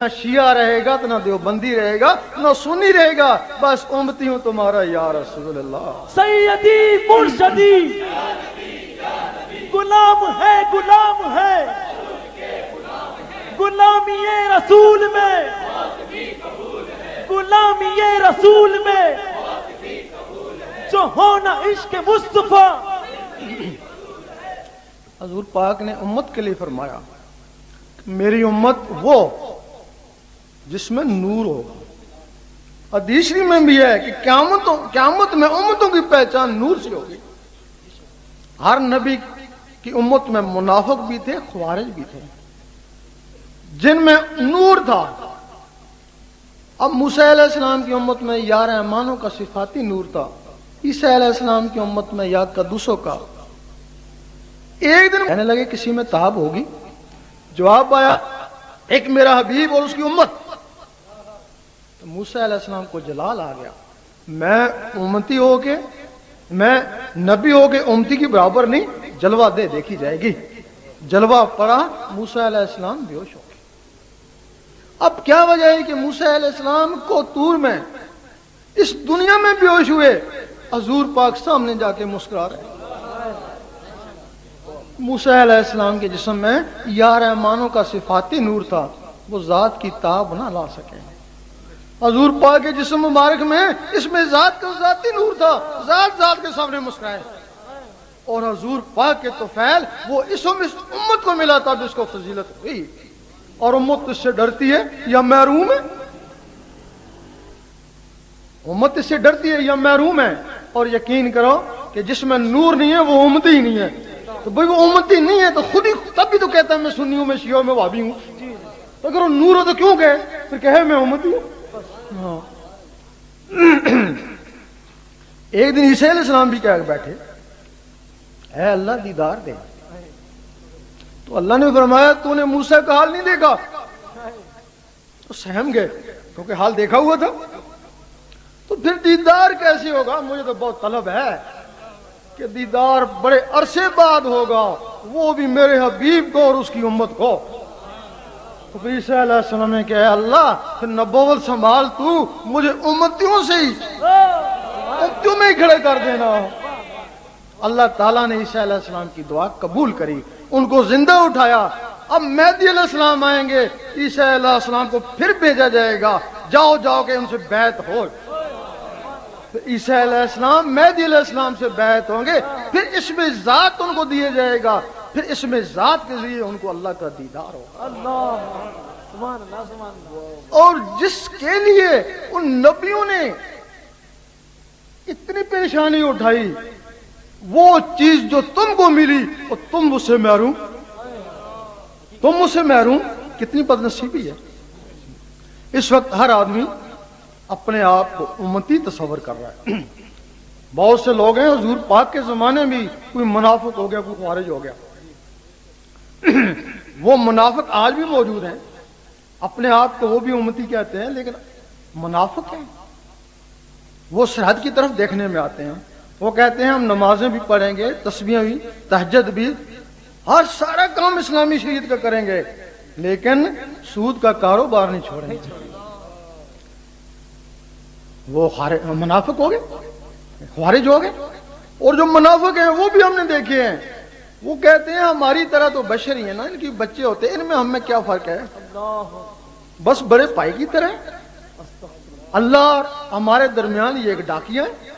نہ شیعہ رہے گا تو نہ دیوبندی رہے گا نہ سنی رہے گا، بس امتی ہوں تمہارا یا رسول اللہ۔ سیدی مرشدی غلام ہے غلامی رسول میں، غلامی رسول میں جو ہونا عشق مصطفیٰ۔ حضور پاک نے امت کے لیے فرمایا میری امت وہ جس میں نور ہوگا۔ حدیث میں بھی ہے کہ قیامت میں امتوں کی پہچان نور سے ہوگی۔ ہر نبی کی امت میں منافق بھی تھے، خوارج بھی تھے، جن میں نور تھا۔ اب موسیٰ علیہ السلام کی امت میں یا رحمانوں کا صفاتی نور تھا، عیسیٰ علیہ السلام کی امت میں یا قدوسوں کا۔ ایک دن کہنے لگے کسی میں تاب ہوگی، جواب آیا ایک میرا حبیب اور اس کی امت۔ تو موسیٰ علیہ السلام کو جلال آ گیا، میں امتی ہو کے، میں نبی ہو کے امتی کی برابر نہیں، جلوہ دے دیکھی جائے گی۔ جلوہ پڑا، موسیٰ علیہ السلام بے ہوش ہو گئے۔ اب کیا وجہ ہے کہ موسیٰ علیہ السلام کو طور میں اس دنیا میں بے ہوش ہوئے، حضور پاک سامنے جا کے مسکرا رہے۔ موسیٰ علیہ السلام کے جسم میں یا رحمانوں کا صفاتی نور تھا، وہ ذات کی تاب نہ لا سکے۔ حضور پاک کے جسم مبارک میں اس میں ذات کا ذاتی نور تھا، ذات کے سامنے مسکرائے۔ اور حضور پاک کے طفیل وہ اس امت کو ملا تھا جس کو فضیلت ہوئی، اور امت اس سے ڈرتی ہے یا محروم ہے؟ امت اس سے ڈرتی ہے یا محروم ہے؟ اور یقین کرو کہ جس میں نور نہیں ہے وہ امتی ہی نہیں ہے۔ تو بھئی وہ امتی نہیں ہے تو خود ہی تب بھی تو کہتا ہے میں سنی ہوں، میں شیعہ ہوں، میں وہابی ہوں۔ تو اگر وہ نور ہو تو کیوں کہے؟ پھر کہے میں امتی ہوں۔ ایک دن عیسیٰ علیہ السلام بھی کہہ بیٹھے اے اللہ دیدار دے، تو اللہ نے فرمایا تو نے موسیٰ کا حال نہیں دیکھا؟ تو سہم گئے کیونکہ حال دیکھا ہوا تھا۔ تو پھر دیدار کیسے ہوگا؟ مجھے تو بہت طلب ہے کہ دیدار بڑے عرصے بعد ہوگا، وہ بھی میرے حبیب کو اور اس کی امت کو۔ تو پھر عیسیٰ علیہ السلام نے کہا اللہ پھر نبوت سنبھال، تو مجھے امتیوں سے ہی، امتیوں میں ہی کھڑے کر دینا۔ اللہ تعالیٰ نے عیسیٰ علیہ السلام کی دعا قبول کری، ان کو زندہ اٹھایا۔ اب مہدی علیہ السلام آئیں گے، عیسیٰ علیہ السلام کو پھر بھیجا جائے گا، جاؤ کہ ان سے بیعت ہو۔ عیسیٰ علیہ السلام مہدی علیہ السلام سے بیعت ہوں گے، پھر اسم ذات ان کو دیے جائے گا، پھر اسم ذات کے ذریعے ان کو اللہ کا دیدار ہوگا۔ اور جس کے لیے ان نبیوں نے اتنی پریشانی اٹھائی، وہ چیز جو تم کو ملی اور تم اس سے محروم، تم اس سے محروم، کتنی بد نصیبی ہے۔ اس وقت ہر آدمی اپنے آپ کو امتی تصور کر رہا ہے۔ بہت سے لوگ ہیں، حضور پاک کے زمانے میں کوئی منافق ہو گیا، کوئی خوارج ہو گیا، وہ منافق آج بھی موجود ہیں، اپنے آپ کو وہ بھی امتی کہتے ہیں، لیکن منافق ہیں۔ وہ سرحد کی طرف دیکھنے میں آتے ہیں، وہ کہتے ہیں ہم نمازیں بھی پڑھیں گے، تسبیحیں بھی، تہجد بھی، ہر سارا کام اسلامی شریعت کا کریں گے، لیکن سود کا کاروبار نہیں چھوڑیں گے۔ وہ منافق ہو گئے، خوارج ہو گئے۔ اور جو منافق ہیں وہ بھی ہم نے دیکھے ہیں، وہ کہتے ہیں ہماری طرح تو بشر ہی ہیں نا، ان کی بچے ہوتے ہیں، ان میں ہم میں کیا فرق ہے، بس بڑے پائی کی طرح۔ اللہ اور ہمارے درمیان یہ ایک ڈاکیا ہے۔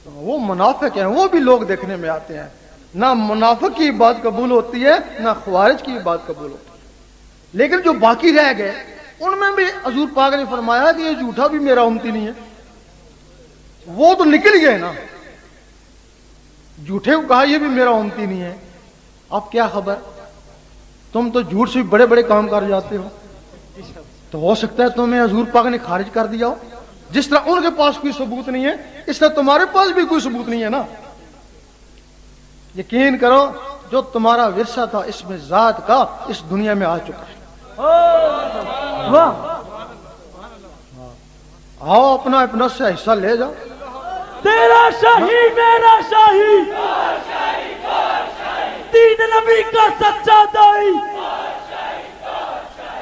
وہ منافق ہیں، وہ بھی لوگ دیکھنے میں آتے ہیں، نہ منافق کی بات قبول ہوتی ہے نہ خوارج کی بات قبول ہوتی ہے۔ لیکن جو باقی رہ گئے ان میں بھی حضور پاک نے فرمایا کہ یہ جھوٹا بھی میرا امتی نہیں ہے۔ وہ تو نکل گئے نا، جھوٹے کو کہا یہ بھی میرا امتی نہیں ہے۔ اب کیا خبر، تم تو جھوٹ سے بڑے بڑے کام کر جاتے ہو، تو ہو سکتا ہے تمہیں حضور پاک نے خارج کر دیا ہو۔ جس طرح ان کے پاس کوئی ثبوت نہیں ہے، اس طرح تمہارے پاس بھی کوئی ثبوت نہیں ہے نا۔ یقین کرو جو تمہارا ورثہ تھا اس میں ذات کا، اس دنیا میں آ چکا ہے۔ آؤ اپنا سے حصہ لے جاؤ۔ تیرا شاہی میرا شاہی، تین نبی کا سچا دائی،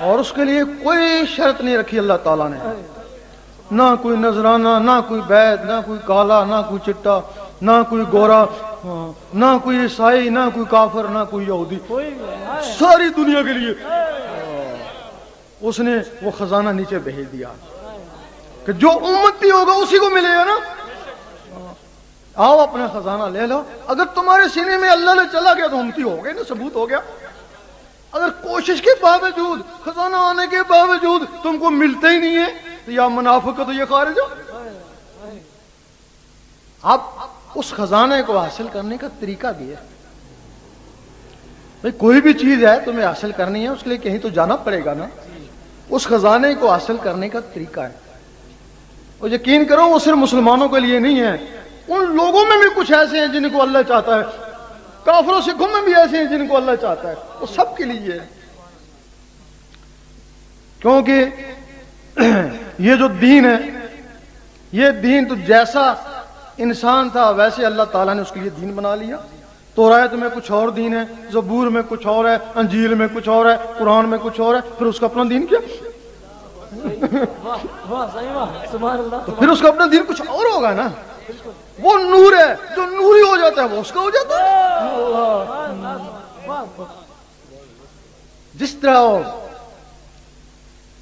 اور اس کے لیے کوئی شرط نہیں رکھی اللہ تعالیٰ نے، نہ کوئی نذرانہ، نہ کوئی بیعت، نہ کوئی کالا، نہ کوئی چٹا، نہ کوئی گورا، نہ کوئی عیسائی، نہ کوئی کافر، نہ کوئی یہودی، ساری دنیا کے لیے اس نے وہ خزانہ نیچے بھیج دیا کہ جو امتی ہوگا اسی کو ملے گا نا۔ آؤ اپنا خزانہ لے لو، اگر تمہارے سینے میں اللہ نے چلا گیا تو امتی ہو گئے نا، ثبوت ہو گیا۔ اگر کوشش کے باوجود، خزانہ آنے کے باوجود تم کو ملتا ہی نہیں ہے تو یا منافق تو یہ خارج ہو۔ اب اس خزانے کو حاصل کرنے کا طریقہ بھی ہے بھئی، کوئی بھی چیز ہے تمہیں حاصل کرنی ہے، اس کے لیے کہیں تو جانا پڑے گا نا۔ اس خزانے کو حاصل کرنے کا طریقہ ہے، اور یقین کرو وہ صرف مسلمانوں کے لیے نہیں ہے، ان لوگوں میں بھی کچھ ایسے ہیں جن کو اللہ چاہتا ہے، کافروں سکھوں میں بھی ایسے ہیں جن کو اللہ چاہتا ہے، وہ سب کے لیے ہے۔ کیونکہ یہ جو دین ہے، یہ دین تو جیسا انسان تھا ویسے اللہ تعالیٰ نے اس کے لیے دین بنا لیا۔ تورات میں کچھ اور دین ہے، زبور میں کچھ اور ہے، انجیل میں کچھ اور ہے، قرآن میں کچھ اور ہے، پھر اس کا اپنا دین کیا؟ تو پھر اس کا اپنا دین کچھ اور ہوگا نا۔ وہ نور ہے، جو نوری ہو جاتا ہے وہ اس کا ہو جاتا ہے۔ جس طرح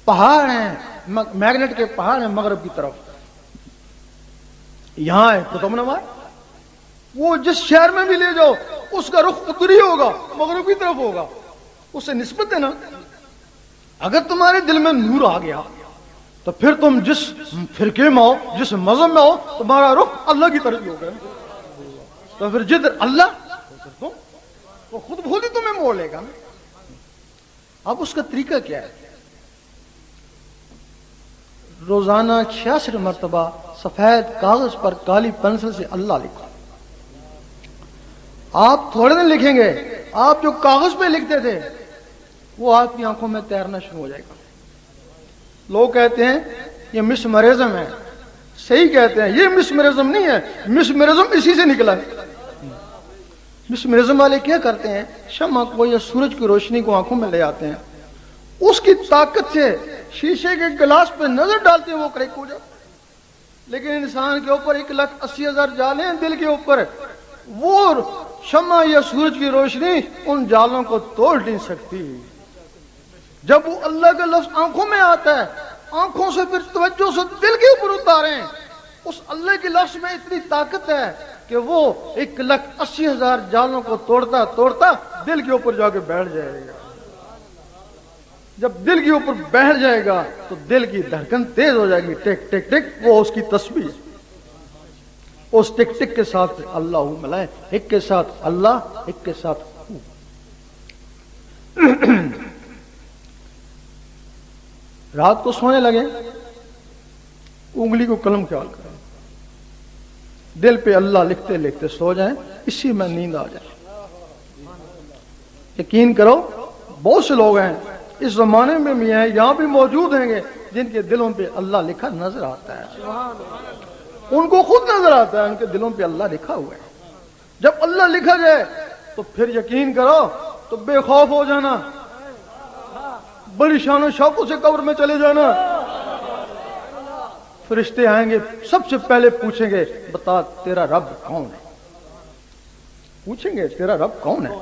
پہاڑ ہیں، میگنیٹ کے پہاڑ ہیں مغرب کی طرف، یہاں ہے قطب نما، وہ جس شہر میں بھی لے جاؤ اس کا رخ ادھری ہوگا، مغرب کی طرف ہوگا، اس سے نسبت ہے نا۔ اگر تمہارے دل میں نور آ گیا تو پھر تم جس فرقے میں ہو، جس مذہب میں ہو، تمہارا رخ اللہ کی طرف ہی ہوگا۔ تو پھر جدھر اللہ وہ خود بخود ہی تمہیں موڑ لے گا نا۔ اب اس کا طریقہ کیا ہے؟ روزانہ 66 مرتبہ سفید کاغذ پر کالی پنسل سے اللہ لکھو۔ آپ تھوڑے دن لکھیں گے، آپ جو کاغذ پہ لکھتے تھے وہ آپ کی آنکھوں میں تیرنا شروع ہو جائے گا۔ لوگ کہتے ہیں یہ مسمرزم ہے، صحیح کہتے ہیں، یہ مسمرزم نہیں ہے، مسمرزم اسی سے نکلا ہے۔ مسمرزم والے کیا کرتے ہیں؟ شمع کو یا سورج کی روشنی کو آنکھوں میں لے آتے ہیں، اس کی طاقت سے شیشے کے گلاس پہ نظر ڈالتے ہیں، وہ کریک ہو جاتا۔ لیکن انسان کے اوپر 1,80,000 جال ہیں دل کے اوپر، وہ شمع یا سورج کی روشنی ان جالوں کو توڑ نہیں سکتی۔ جب وہ اللہ کا لفظ آنکھوں میں آتا ہے، آنکھوں سے پھر توجہ سے دل کے اوپر اتاریں، اس اللہ کے لفظ میں اتنی طاقت ہے کہ وہ 1,80,000 جالوں کو توڑتا توڑتا دل کے اوپر جا کے بیٹھ جائے گا۔ جب دل کے اوپر بیٹھ جائے گا تو دل کی دھڑکن تیز ہو جائے گی، ٹک ٹک ٹک، وہ اس کی تسبیح، اس ٹک ٹک کے ساتھ اللہ ملائے، ایک کے ساتھ اللہ، ایک کے ساتھ رات کو سونے لگے، انگلی کو قلم خیال کریں، دل پہ اللہ لکھتے لکھتے سو جائیں، اسی میں نیند آ جائے۔ یقین کرو بہت سے لوگ ہیں اس زمانے میں بھی ہیں، یہاں بھی موجود ہیں گے، جن کے دلوں پہ اللہ لکھا نظر آتا ہے، ان کو خود نظر آتا ہے ان کے دلوں پہ اللہ لکھا ہوا ہے۔ جب اللہ لکھا جائے تو پھر یقین کرو تو بے خوف ہو جانا، بڑی شان و شوقوں سے قبر میں چلے جانا۔ فرشتے آئیں گے، سب سے پہلے پوچھیں گے بتا تیرا رب کون ہے، پوچھیں گے تیرا رب کون ہے۔